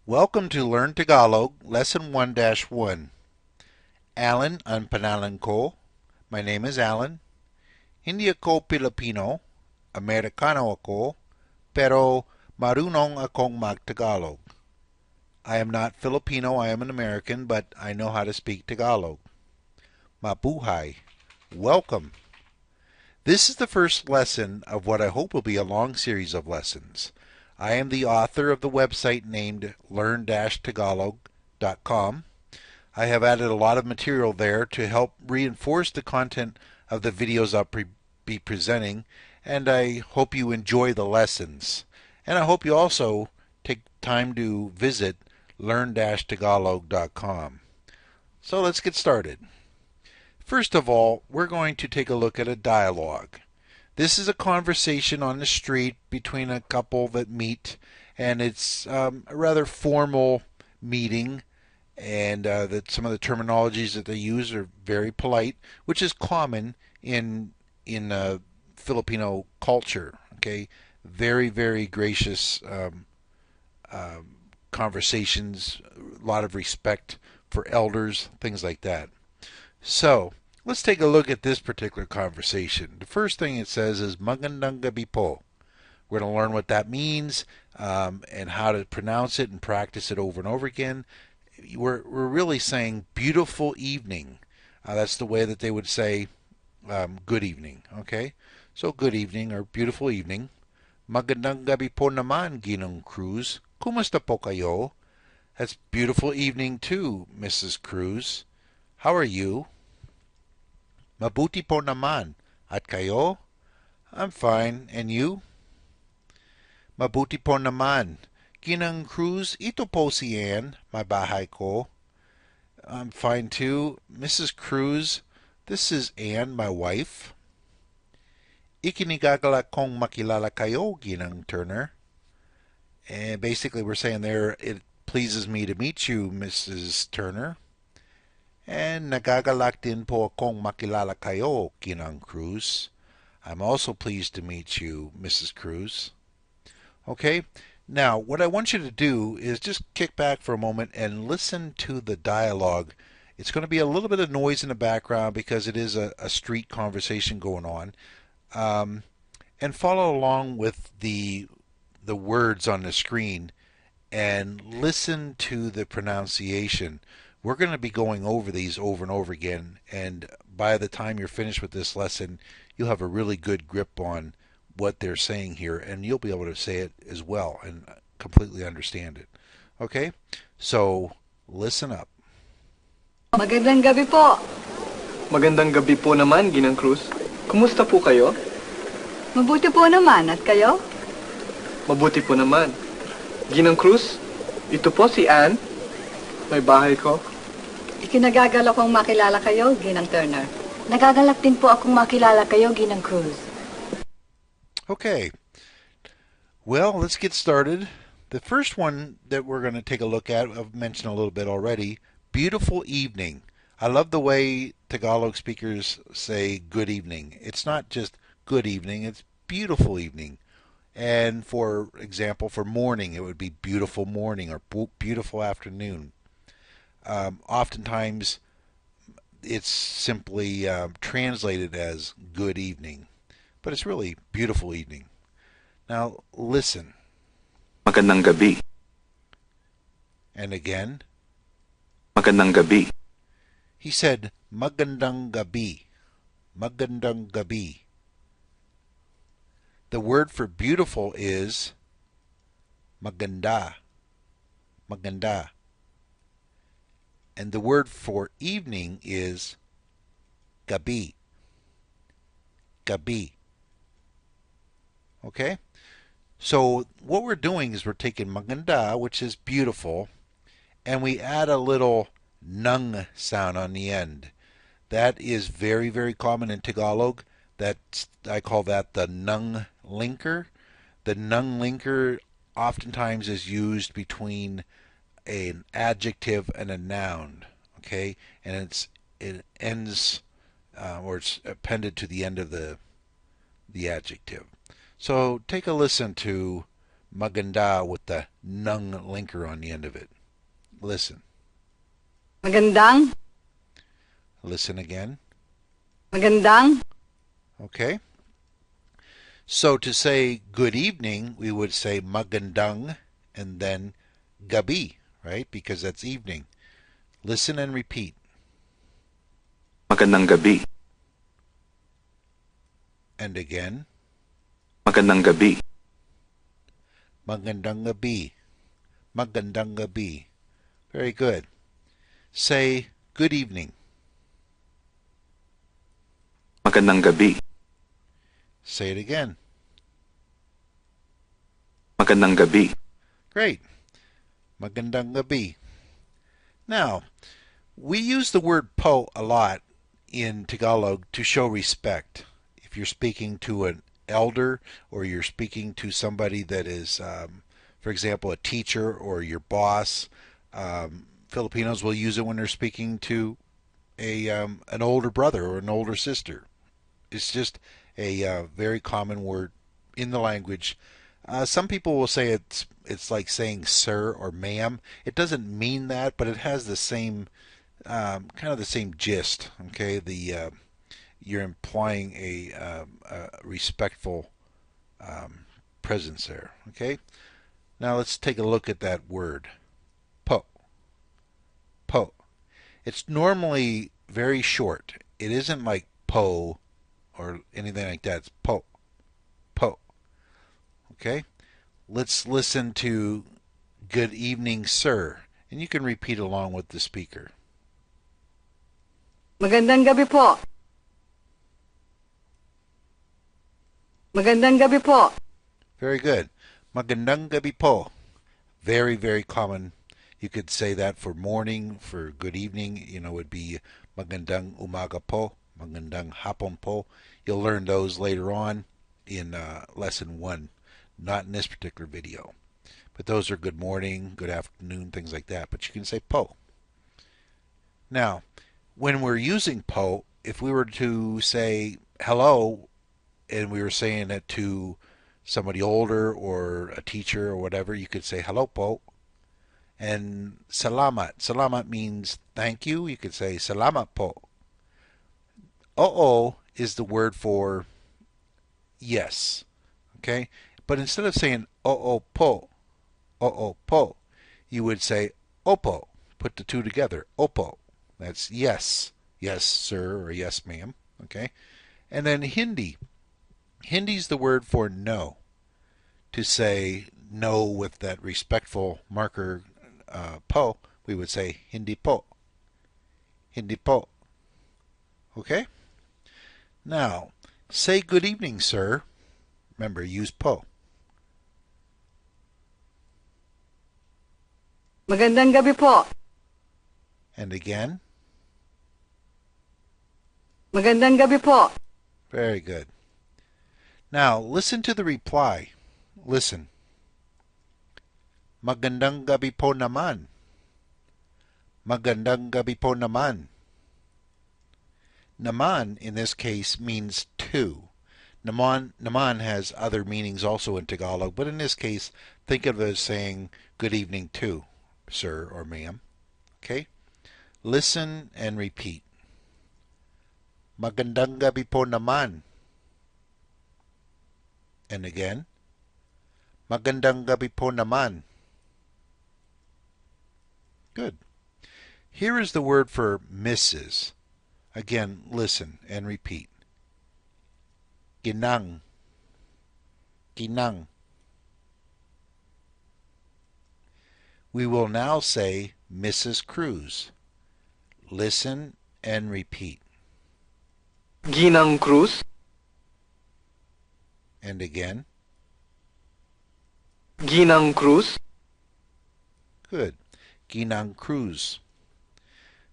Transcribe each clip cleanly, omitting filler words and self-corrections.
Welcome to Learn Tagalog Lesson 1-1. Alan ang pangalan ko. My name is Alan. Hindi ako Filipino. Amerikano ako. Pero marunong akong mag-Tagalog. I am not Filipino, I am an American, but I know how to speak Tagalog. Mabuhay. Welcome. This is the first lesson of what I hope will be a long series of lessons. I am the author of the website named Learn-Tagalog.com. I have added a lot of material there to help reinforce the content of the videos I'll be presenting, and I hope you enjoy the lessons. And I hope you also take time to visit Learn-Tagalog.com. So let's get started. First of all, we're going to take a look at a dialogue. This is a conversation on the street between a couple that meet, and it's a rather formal meeting, and that some of the terminologies that they use are very polite, which is common in Filipino culture. Okay, very, very gracious conversations, a lot of respect for elders, things like that. So let's take a look at this particular conversation. The first thing it says is Magandang gabi po. We're going to learn what that means and how to pronounce it and practice it over and over again. We're really saying beautiful evening. That's the way that they would say good evening. Okay, so good evening or beautiful evening. Magandang gabi po naman, Ginang Cruz. Kumusta po kayo? That's beautiful evening too, Mrs. Cruz. How are you? Mabuti po naman. At kayo? I'm fine. And you? Mabuti po naman. Ginang Cruz, ito po si Ann, my bahay ko. I'm fine too. Mrs. Cruz, this is Ann, my wife. Ikinigagalak kong makilala kayo, Ginang Turner. And basically we're saying there, it pleases me to meet you, Mrs. Turner. And nagagalak din po akong makilala kayo, Ginang Cruz. I'm also pleased to meet you, Mrs. Cruz. Okay, now what I want you to do is just kick back for a moment and listen to the dialogue. It's going to be a little bit of noise in the background because it is a street conversation going on. And follow along with the words on the screen and listen to the pronunciation. We're going to be going over these over and over again, and by the time you're finished with this lesson, you'll have a really good grip on what they're saying here, and you'll be able to say it as well and completely understand it. Okay? So, listen up. Magandang gabi po. Magandang gabi po naman, Ginang Cruz. Kumusta po kayo? Mabuti po naman. At kayo? Mabuti po naman. Ginang Cruz, ito po si Ann, may bahay ko. Ikinagagalak kong makilala kayo, Ginang Turner. Nagagalak din po akong makilala kayo, Ginang Cruz. Okay. Well, let's get started. The first one that we're going to take a look at, I've mentioned a little bit already, beautiful evening. I love the way Tagalog speakers say good evening. It's not just good evening, it's beautiful evening. And for example, for morning, it would be beautiful morning or beautiful afternoon. Oftentimes, it's simply translated as good evening, but it's really beautiful evening. Now, listen. Magandang gabi. And again. Magandang gabi. He said, Magandang gabi. Magandang gabi. The word for beautiful is Maganda. Maganda. And the word for evening is gabi. Gabi. Okay? So what we're doing is we're taking maganda, which is beautiful, and we add a little nung sound on the end. That is very, very common in Tagalog. I call that the nung linker. The nung linker oftentimes is used between an adjective and a noun, okay, and it ends or it's appended to the end of the adjective. So take a listen to Maganda with the nung linker on the end of it. Listen. Magandang. Listen again. Magandang. Okay. So to say good evening, we would say magandang and then gabi, right? Because that's evening. Listen and repeat. Magandang gabi. And again. Magandang gabi. Magandang gabi. Magandang gabi. Very good. Say good evening. Magandang gabi. Say it again. Magandang gabi. Great. Magandang gabi. Now, we use the word po a lot in Tagalog to show respect. If you're speaking to an elder or you're speaking to somebody that is, for example, a teacher or your boss, Filipinos will use it when they're speaking to an older brother or an older sister. It's just a very common word in the language. Some people will say it's like saying sir or ma'am. It doesn't mean that, but it has the same kind of the same gist. Okay, you're implying a respectful presence there. Okay, now let's take a look at that word, po. Po. It's normally very short. It isn't like po or anything like that. It's po. Po. Okay? Let's listen to good evening, sir. And you can repeat along with the speaker. Magandang gabi po. Magandang gabi po. Very good. Magandang gabi po. Very, very common. You could say that for morning, for good evening. You know, it would be magandang umaga po, magandang hapon po. You'll learn those later on in lesson 1, not in this particular video. But those are good morning, good afternoon, things like that. But you can say po. Now, when we're using po, if we were to say hello and we were saying it to somebody older or a teacher or whatever, you could say hello po. And salamat. Salamat means thank you. You could say salamat po. Oo is the word for yes. Okay? But instead of saying oo po, you would say opo. Put the two together. Opo. That's yes. Yes, sir, or yes, ma'am. Okay? And then Hindi. Hindi's the word for no. To say no with that respectful marker po, we would say hindi po. Hindi po. Okay? Now, say good evening, sir. Remember, use po. Magandang gabi po. And again. Magandang gabi po. Very good. Now, listen to the reply. Listen. Magandang gabi po naman. Magandang gabi po naman. Naman, in this case, means to. Naman has other meanings also in Tagalog, but in this case, think of it as saying good evening to, sir or ma'am. Okay? Listen and repeat. Magandang gabi po naman. And again. Magandang gabi po naman. Good. Here is the word for Mrs. Again, listen and repeat. Ginang. Ginang. We will now say Mrs. Cruz. Listen and repeat. Ginang Cruz. And again. Ginang Cruz. Good. Ginang Cruz.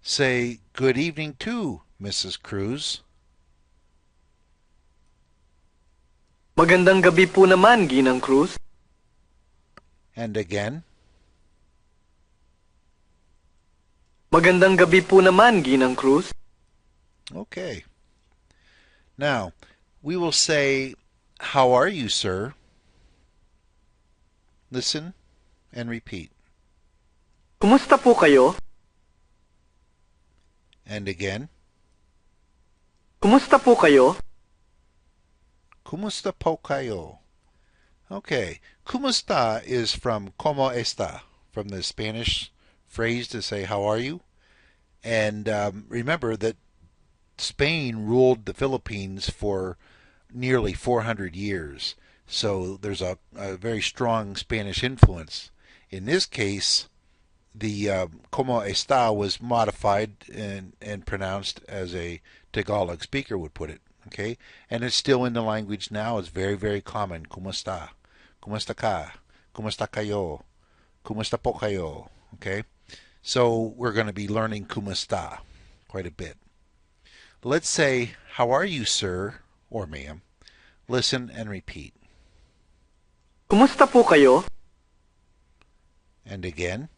Say good evening to Mrs. Cruz. Magandang gabi po naman, Ginang Cruz. And again. Magandang gabi po naman, Ginang Cruz. Okay. Now, we will say, how are you, sir? Listen and repeat. Kumusta po kayo? And again. Kumusta po kayo? Kumusta po kayo? Okay. Kumusta is from como está, from the Spanish phrase to say how are you. And remember that Spain ruled the Philippines for nearly 400 years. So there's a very strong Spanish influence. In this case, the como está was modified and pronounced as a Tagalog speaker would put it. Okay, and it's still in the language now. It's very, very common. Kumusta? Kumusta ka? Kumusta kayo? Kumusta po kayo? Okay, so we're going to be learning kumusta quite a bit. Let's say, how are you, sir or ma'am? Listen and repeat. Kumusta po kayo? And again.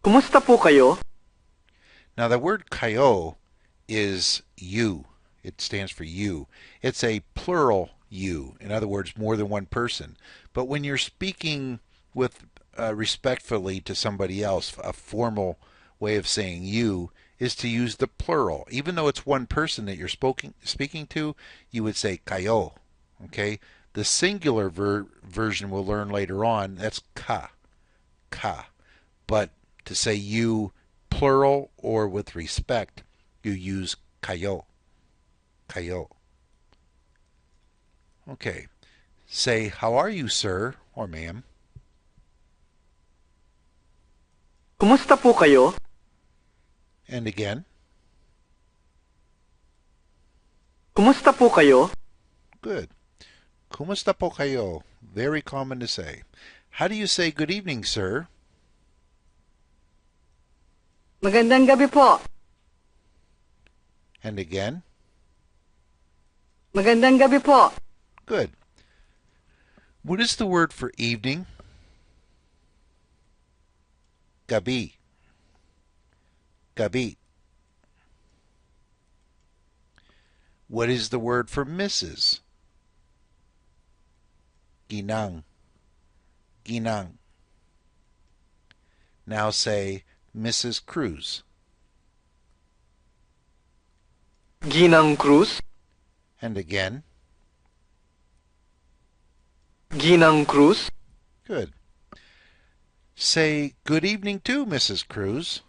Kumusta po kayo? Now the word kayo is you. It stands for you. It's a plural you. In other words, more than one person. But when you're speaking with respectfully to somebody else, a formal way of saying you is to use the plural. Even though it's one person that you're speaking to, you would say kayo. Okay? The singular version we'll learn later on, that's ka. Ka. But to say you plural or with respect, you use kayo. Kayo. Okay. Say, how are you, sir or ma'am? Kumusta po kayo? And again. Kumusta po kayo? Good. Kumusta po kayo? Very common to say. How do you say good evening, sir? Magandang gabi po. And again. Magandang gabi po. Good. What is the word for evening? Gabi. Gabi. What is the word for Mrs.? Ginang. Ginang. Now say Mrs. Cruz. Ginang Cruz? And again. Ginang Cruz? Good. Say good evening to Mrs. Cruz.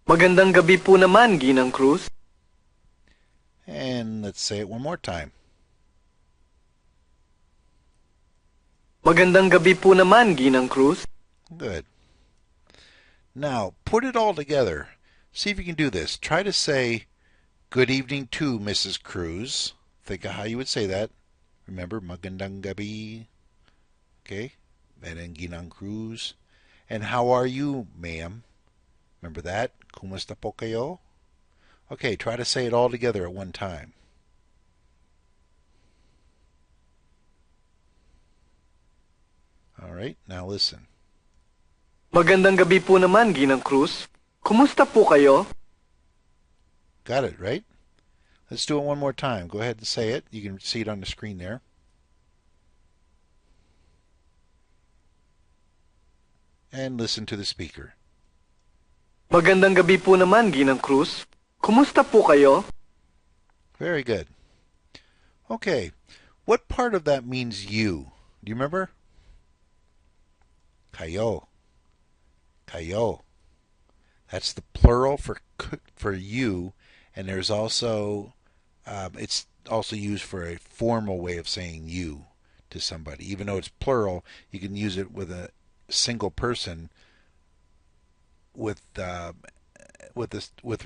Magandang gabi po naman, Ginang Cruz. And let's say it one more time. Magandang gabi po naman, Ginang Cruz. Good. Now, put it all together. See if you can do this. Try to say, good evening to Mrs. Cruz. Think of how you would say that. Remember, magandang gabi. Okay? And then Ginang Cruz. And how are you, ma'am? Remember that? Kumusta po kayo? Okay, try to say it all together at one time. All right, now listen. Magandang gabi po naman, Ginang Cruz. Kumusta po kayo? Got it, right? Let's do it one more time. Go ahead and say it. You can see it on the screen there. And listen to the speaker. Magandang gabi po naman, Ginang Cruz. Kumusta po kayo? Very good. Okay, what part of that means you? Do you remember? Kayo. Kayo. That's the plural for you, and there's also it's also used for a formal way of saying you to somebody. Even though it's plural, you can use it with a single person with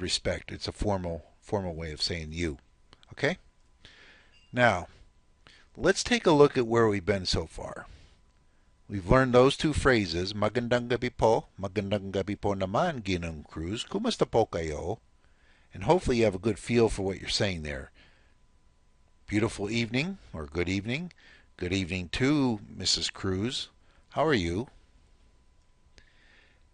respect. It's a formal way of saying you. Okay? Now, let's take a look at where we've been so far. We've learned those two phrases, magandang gabi po naman, Ginang Cruz, kumusta po kayo? And hopefully you have a good feel for what you're saying there. Beautiful evening, or good evening. Good evening to Mrs. Cruz. How are you?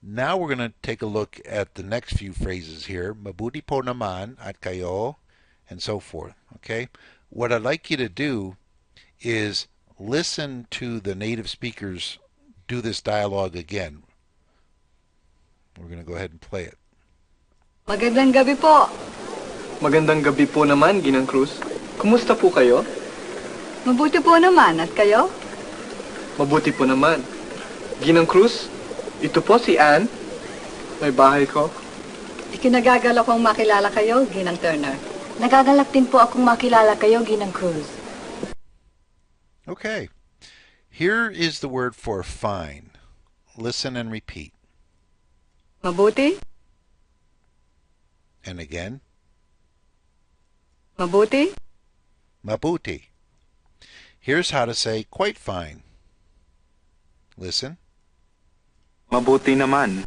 Now we're going to take a look at the next few phrases here. Mabuti po naman at kayo, and so forth. Okay? What I'd like you to do is listen to the native speakers do this dialogue again. We're going to go ahead and play it. Magandang gabi po. Magandang gabi po naman, Ginang Cruz. Kumusta po kayo? Mabuti po naman. At kayo? Mabuti po naman. Ginang Cruz, ito po si Ann. May bahay ko. Ikinagagalak kong makilala kayo, Ginang Turner. Nagagalak din po akong makilala kayo, Ginang Cruz. Okay. Here is the word for fine. Listen and repeat. Mabuti? And again. Mabuti? Mabuti. Here's how to say quite fine. Listen. Mabuti naman.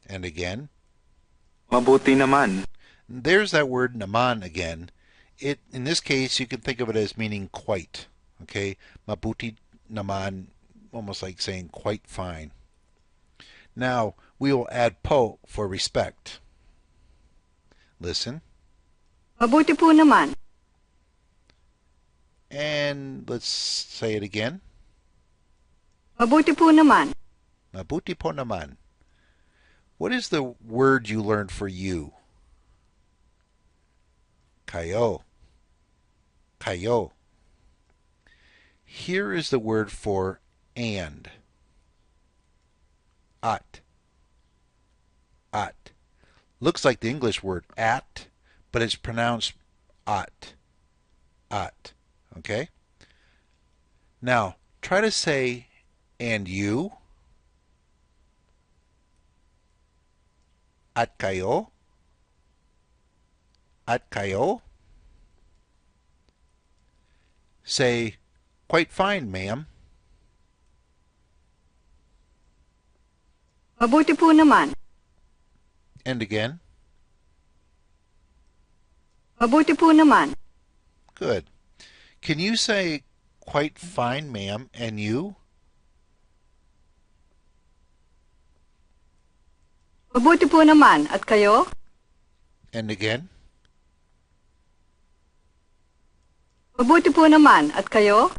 And again. Mabuti naman. There's that word naman again. In this case, you can think of it as meaning quite. Okay? Mabuti naman, almost like saying quite fine. Now, we will add po for respect. Listen. Mabuti po naman. And let's say it again. Mabuti po naman. Mabuti po naman. What is the word you learned for you? Kayo. Kayo. Here is the word for and. At. At. Looks like the English word at, but it's pronounced at. At. Okay? Now, try to say and you. At kayo. At kayo. Say, quite fine, ma'am. Mabuti po naman. And again. Mabuti po naman. Good. Can you say, quite fine, ma'am, and you? Mabuti po naman. At kayo? And again. Mabuti po naman. At kayo?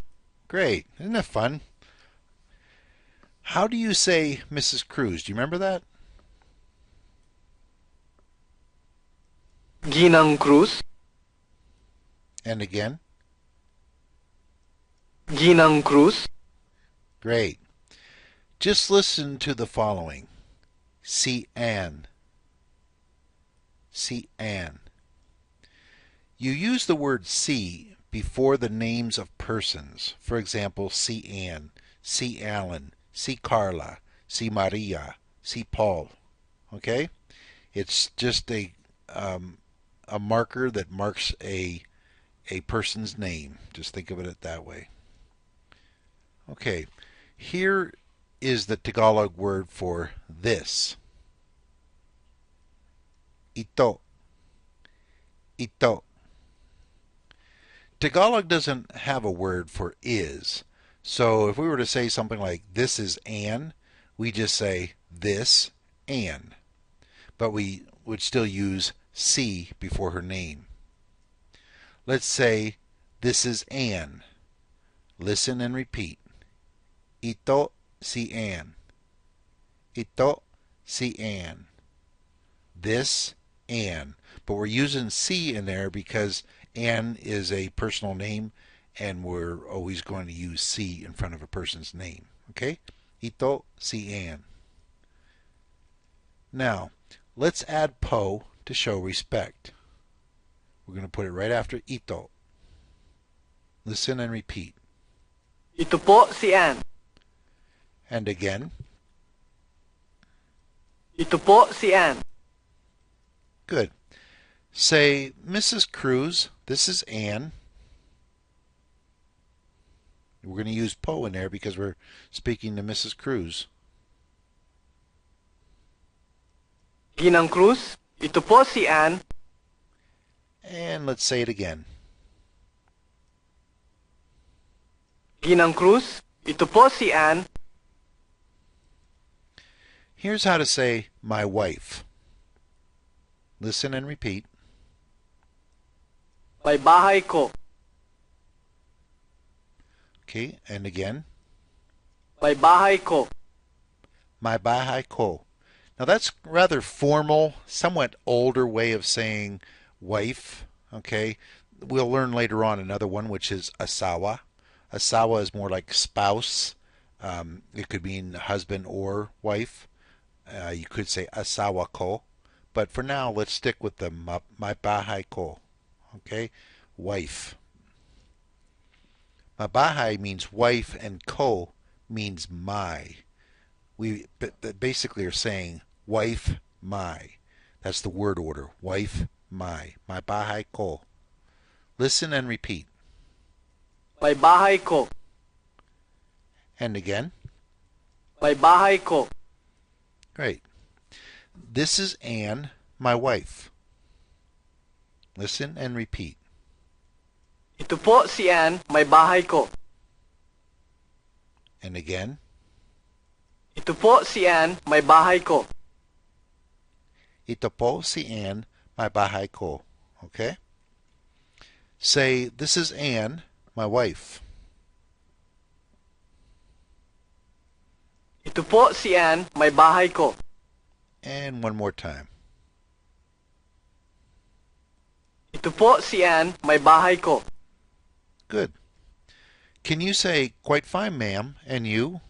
Great. Isn't that fun? How do you say Mrs. Cruz? Do you remember that? Ginang Cruz. And again. Ginang Cruz. Great. Just listen to the following. Si Ann. Si Ann. You use the word si before the names of persons. For example, si Ann, si Alan, si Carla, si Maria, si Paul. Okay? It's just a marker that marks a person's name. Just think of it that way. Okay, here is the Tagalog word for this. Ito. Ito. Tagalog doesn't have a word for is. So if we were to say something like this is Ann, we just say this Ann. But we would still use si before her name. Let's say this is Ann. Listen and repeat. Ito si Ann. Ito si Ann. This Ann. But we're using si in there because Ann is a personal name and we're always going to use si in front of a person's name. Okay? Ito si Ann. Now, let's add po to show respect. We're going to put it right after ito. Listen and repeat. Ito po si Ann. And again. Ito po si Ann. Good. Say, Mrs. Cruz, this is Ann. We're going to use po in there because we're speaking to Mrs. Cruz. Ginang Cruz, ito po si Ann. And let's say it again. Ginang Cruz, ito po si Ann. Here's how to say my wife. Listen and repeat. May bahay ko. Okay, and again. May bahay ko. My bahay ko. Now that's rather formal, somewhat older way of saying wife. Okay, we'll learn later on another one, which is asawa. Asawa is more like spouse. It could mean husband or wife. You could say asawa ko. But for now, let's stick with the my bahay ko. Okay, wife. My bahay means wife and ko means my. We basically are saying wife, my. That's the word order. Wife, my. My bahay ko. Listen and repeat. May bahay ko. And again. May bahay ko. Great. This is Anne, my wife. Listen and repeat. Ito po si Ann, may bahay ko. And again. Ito po si Ann, may bahay ko. Ito po si Anne, my bahay ko. Okay? Say, this is Anne, my wife. Ito po si Ann, may bahay ko. And one more time. Ito po si Ann, may bahay ko. Good. Can you say, quite fine, ma'am, and you?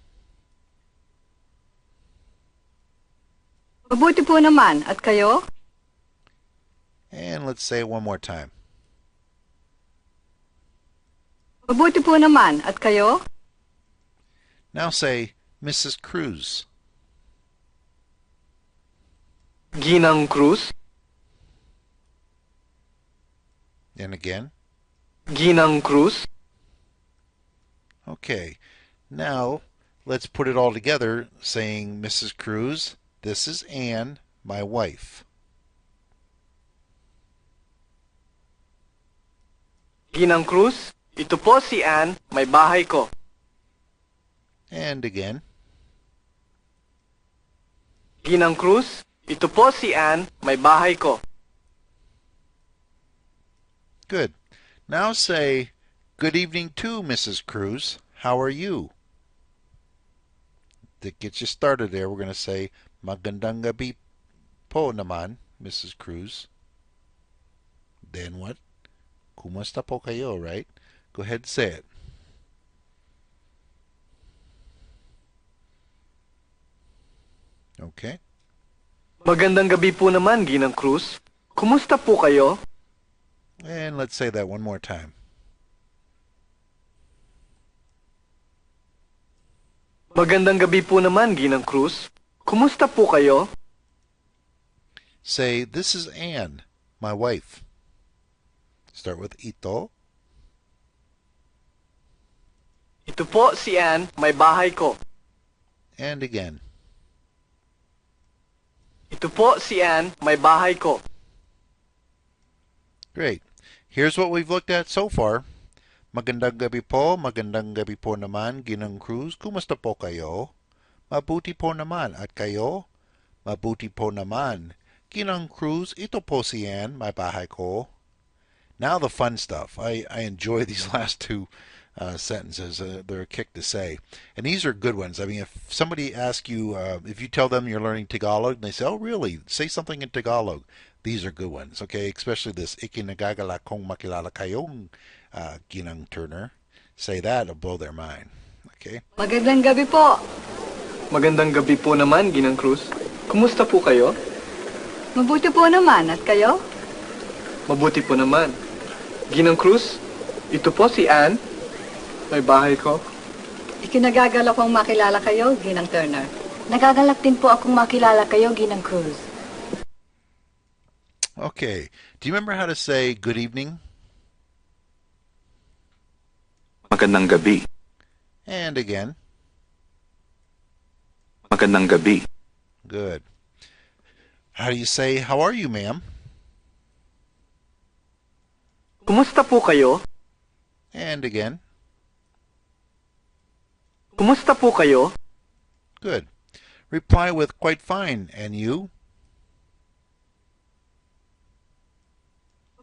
Mabuti po naman. At kayo? And let's say it one more time. Mabuti po naman. At kayo? Now say, Mrs. Cruz. Ginang Cruz. And again. Ginang Cruz. Okay. Now, let's put it all together saying, Mrs. Cruz, this is Anne, my wife. Ginang Cruz. Ito po si Ann, may bahay ko. And again. Ginang Cruz. Ito po si Ann, may bahay ko. Good. Now say, good evening to Mrs. Cruz. How are you? That gets you started there. We're going to say, Magandang gabi po naman, Mrs. Cruz. Then what? Kumusta po kayo, right? Go ahead and say it. Okay. Magandang gabi po naman, Ginang Cruz. Kumusta po kayo? And let's say that one more time. Magandang gabi po naman, Ginang Cruz. Kumusta po kayo? Say, this is Anne, my wife. Start with ito. Ito po si Ann, may bahay ko. And again. Ito po si Ann, may bahay ko. Great. Here's what we've looked at so far. Magandang gabi po naman, Ginang Cruz. Kumusta po kayo? Mabuti po naman. At kayo? Mabuti po naman. Ginang Cruz, ito po si Ann, my bahay ko. Now the fun stuff. I enjoy these last two sentences. They're a kick to say. And these are good ones. I mean, if somebody asks you, if you tell them you're learning Tagalog, and they say, oh, really? Say something in Tagalog. These are good ones, okay? Especially this, ikinagagalak kong makilala kayong Ginang Turner. Say that, it'll blow their mind. Okay? Magandang gabi po. Magandang gabi po naman, Ginang Cruz. Kumusta po kayo? Mabuti po naman. At kayo? Mabuti po naman. Ginang Cruz, ito po si Ann, may bahay ko. Ikinagagalak kong makilala kayo, Ginang Turner. Nagagalak din po akong makilala kayo, Ginang Cruz. Okay. Do you remember how to say good evening? Magandang gabi. And again. Magandang gabi. Good. How do you say, how are you, ma'am? Kumusta po kayo? And again. Kumusta po kayo? Good. Reply with quite fine. And you?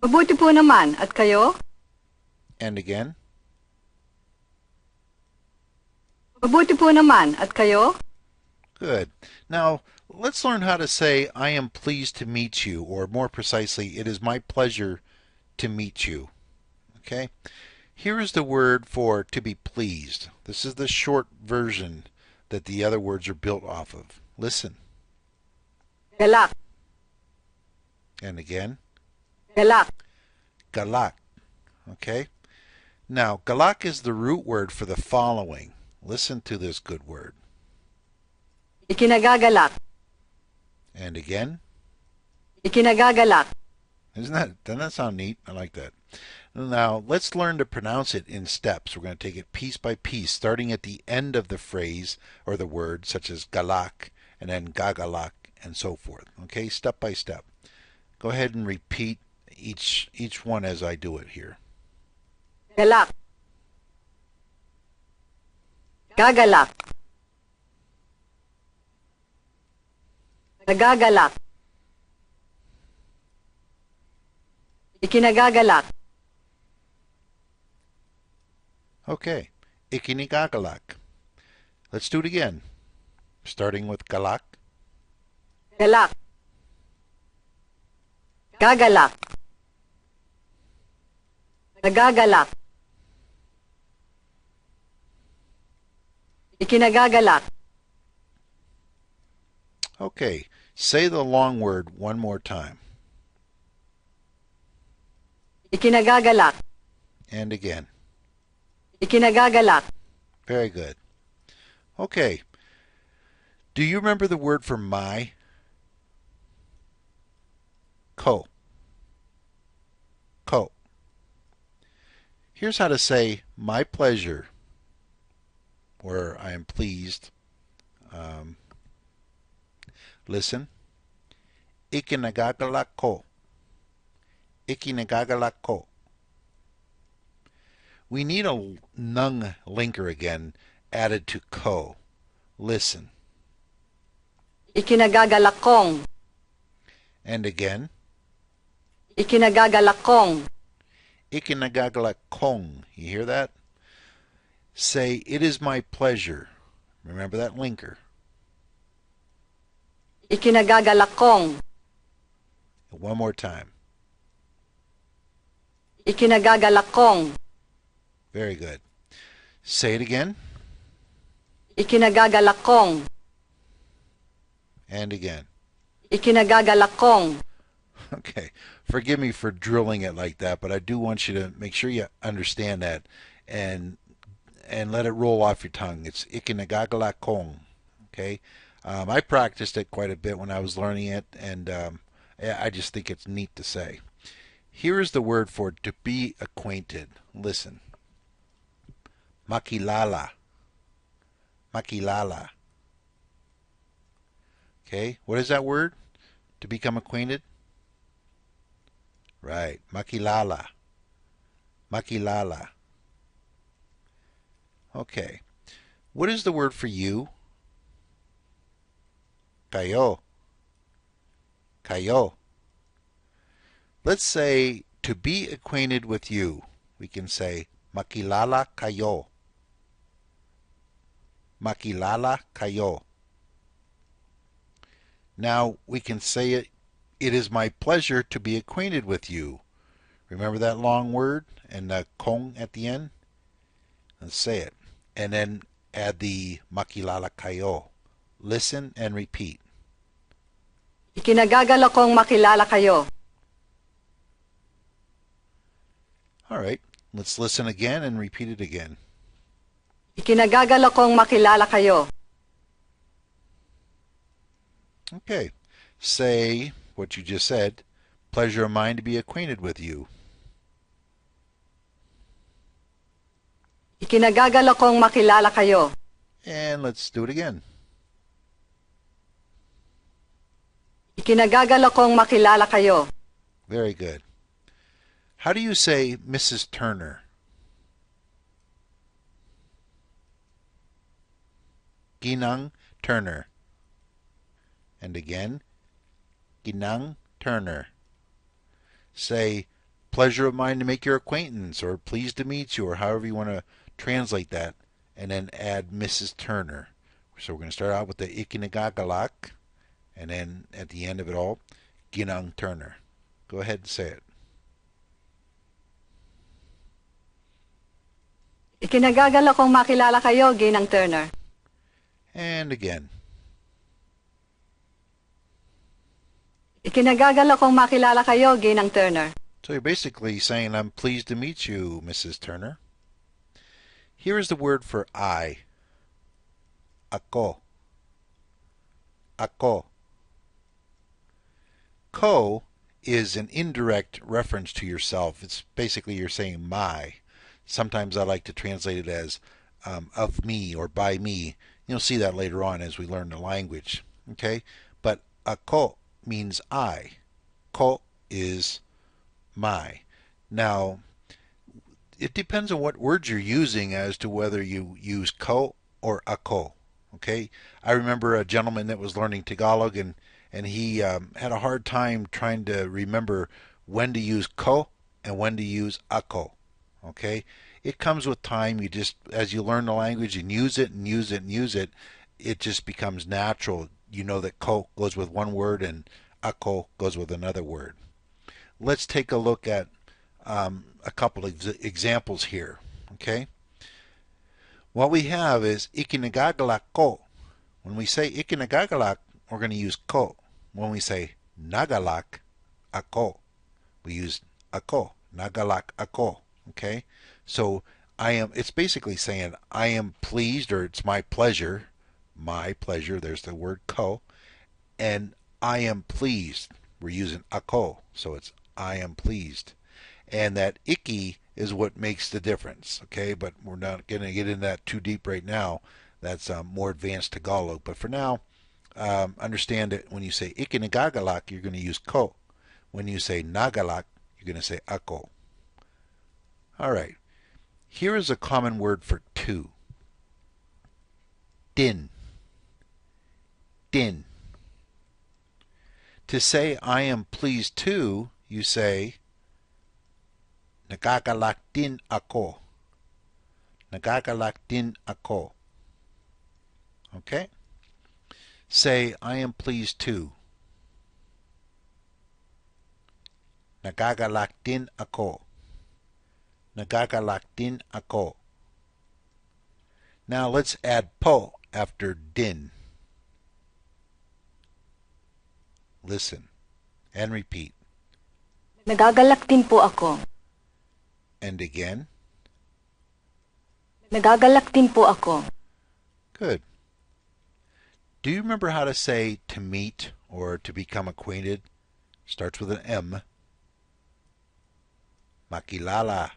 Mabuti po naman. At kayo? And again. Mabuti po naman. At kayo? Good. Now, let's learn how to say, I am pleased to meet you, or more precisely, it is my pleasure to meet you. Okay? Here is the word for to be pleased. This is the short version that the other words are built off of. Listen. Galak. And again. Galak. Galak. Okay? Now, galak is the root word for the following. Listen to this good word. Ikinagagalak. And again. Ikinagagalak. Doesn't that sound neat? I like that. Now, let's learn to pronounce it in steps. We're going to take it piece by piece, starting at the end of the phrase or the word, such as galak, and then gagalak, and so forth. Okay, step by step. Go ahead and repeat each one as I do it here. Galak. Gagalak. Nagagalak. Ikinagagalak. Okay, ikinigagalak. Let's do it again, starting with galak. Galak. Gagalak. Nagagalak. Ikinagagalak. Okay, say the long word one more time. Ikinagagalak. And again. Ikinagagalak. Very good. Okay, do you remember the word for my? Ko. Ko. Here's how to say my pleasure, or I am pleased. Listen. Ikinagagalak ko. Ikinagagalak ko. We need a nung linker again added to ko. Listen. Ikinagagalak kong. And again. Ikinagagalak kong. Ikinagagalak kong. You hear that? Say, it is my pleasure. Remember that linker. Ikinagagalak kong. One more time. Ikinagagalak kong. Very good. Say it again. Ikinagagalak kong. And again. Ikinagagalak kong. Okay. Forgive me for drilling it like that, but I do want you to make sure you understand that and let it roll off your tongue. It's ikinagagalak kong. Okay. I practiced it quite a bit when I was learning it, and I just think it's neat to say. Here is the word for to be acquainted. Listen. Makilala. Makilala. Okay, what is that word? To become acquainted? Right, makilala. Makilala. Okay, what is the word for you? Kayo. Kayo. Let's say to be acquainted with you. We can say makilala kayo. Makilala kayo. Now we can say it is my pleasure to be acquainted with you. Remember that long word and the kong at the end? Let's say it. And then add the makilala kayo. Listen and repeat. Ikinagagalak kong makilala kayo. All right, let's listen again and repeat it again. Ikinagagalak kong makilala kayo. Okay, say what you just said. Pleasure of mine to be acquainted with you. Ikinagagalak kong makilala kayo. And let's do it again. Ikinagagalak kong makilala kayo. Very good. How do you say Mrs. Turner? Ginang Turner. And again, Ginang Turner. Say, pleasure of mine to make your acquaintance, or pleased to meet you, or however you want to translate that, and then add Mrs. Turner. So we're going to start out with the ikinagagalak, and then at the end of it all, Ginang Turner. Go ahead and say it. Ikinagagalak kong makilala kayo, Ginang Turner. And again. Ikinagagalak kong makilala kayo, Ginang Turner. So you're basically saying, I'm pleased to meet you, Mrs. Turner. Here is the word for I. Ako. Ako. Ko is an indirect reference to yourself. It's basically you're saying my. Sometimes I like to translate it as of me or by me. You'll see that later on as we learn the language. Okay? But ako means I. Ko is my. Now, it depends on what words you're using as to whether you use ko or ako. Okay? I remember a gentleman that was learning Tagalog and he had a hard time trying to remember when to use ko and when to use ako. Okay? It comes with time. You just, as you learn the language and use it and use it and use it, it just becomes natural. You know that ko goes with one word and ako goes with another word. Let's take a look at a couple of examples here. Okay? What we have is ikinagagalak ko. When we say ikinagagalak, we're going to use ko. When we say nagalak, ako, we use ako. Nagalak ako. Okay? So it's basically saying I am pleased, or it's my pleasure. My pleasure, there's the word ko. And I am pleased. We're using ako. So it's I am pleased. And that iki is what makes the difference. Okay? But we're not going to get into that too deep right now. That's more advanced Tagalog. But for now, understand that when you say ikinagagalak, you're going to use ko. When you say nagalak, you're going to say ako. All right. Here is a common word for two. Din. Din. To say I am pleased too, you say nagagalak din ako. Nagagalak din ako. Okay? Say I am pleased too. Nagagalak din ako. Nagagalak din ako. Now let's add po after din. Listen and repeat. Nagagalak din po ako. And again. Nagagalak din po ako. Good. Do you remember how to say to meet or to become acquainted? Starts with an M. Makilala.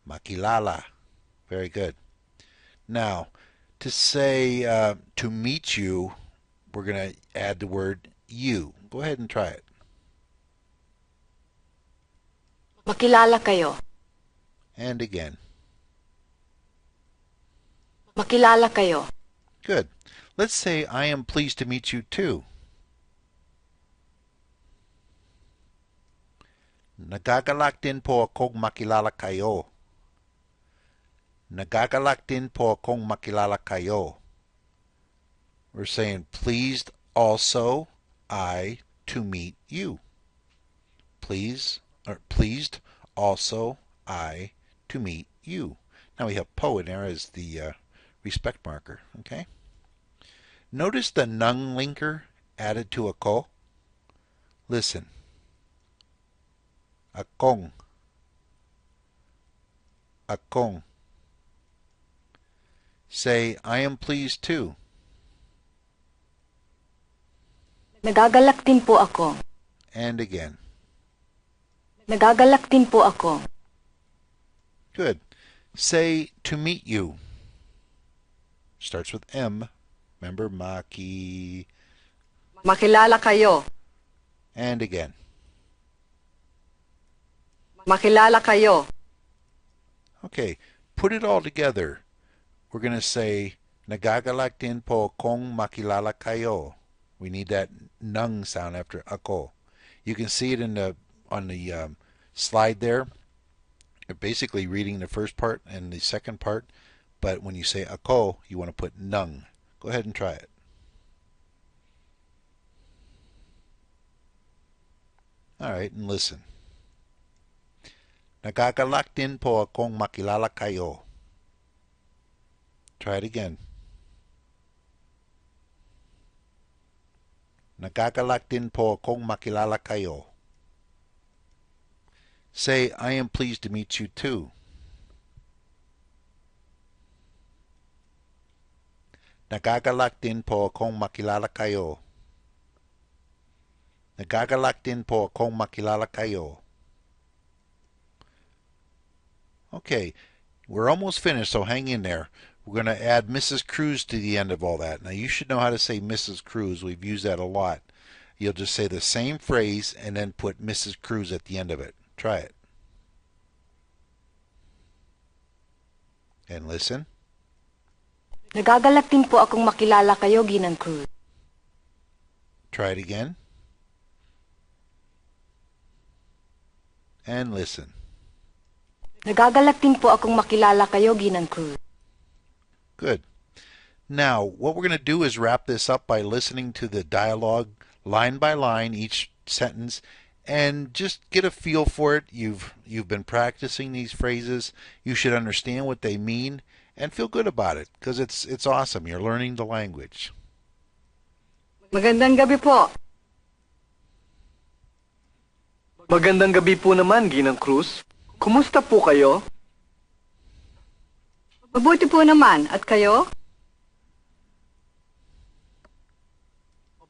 Makilala. Very good. Now, to say to meet you, we're going to add the word you. Go ahead and try it. Makilala kayo. And again. Makilala kayo. Good. Let's say I am pleased to meet you too. Nagagalak din po akong makilala kayo. Nagagalak din po akong makilala kayo. We're saying pleased also I to meet you. Pleased also I to meet you. Now we have po in there as the respect marker. Okay. Notice the nung linker added to ako. Listen. Akong. Akong. Say, I am pleased too. Nagagalak din po ako. And again. Nagagalak din po ako. Good. Say, to meet you. Starts with M. Remember, maki. Makilala kayo. And again. Makilala kayo. Okay. Put it all together. We're going to say, nagagalak din po kung makilala kayo. We need that nung sound after ako. You can see it in the on the slide there. You're basically reading the first part and the second part, but when you say ako, you want to put nung. Go ahead and try it. All right, and listen. Nagagalak din po akong makilala kayo. Try it again. Nagagalak din po akong makilala kayo. Say, I am pleased to meet you too. Nagagalak din po akong makilala kayo. Nagagalak din po akong makilala kayo. Okay, we're almost finished, so hang in there. We're going to add Mrs. Cruz to the end of all that. Now, you should know how to say Mrs. Cruz. We've used that a lot. You'll just say the same phrase and then put Mrs. Cruz at the end of it. Try it. And listen. Nagagalak din po akong makilala kayo, Ginang Cruz. Try it again. And listen. Nagagalak din po akong makilala kayo, Ginang Cruz. Good. Now, what we're going to do is wrap this up by listening to the dialogue line by line, each sentence, and just get a feel for it. You've been practicing these phrases. You should understand what they mean and feel good about it because it's awesome. You're learning the language. Magandang gabi po. Magandang gabi po naman, Ginang Cruz. Kumusta po kayo? Mabuti po naman. At kayo?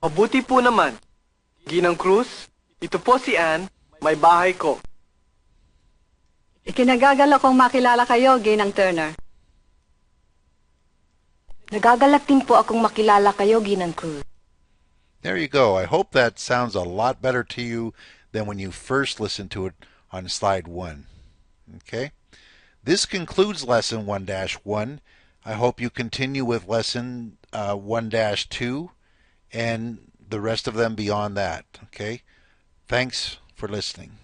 Mabuti po naman. Ginang Cruz, ito po si Ann, may bahay ko. Ikinagagalak kong makilala kayo, Ginang Turner. Nagagalak din po akong makilala kayo, Ginang Cruz. There you go. I hope that sounds a lot better to you than when you first listened to it on slide 1. Okay? This concludes lesson 1-1. I hope you continue with lesson 1-2 and the rest of them beyond that. Okay? Thanks for listening.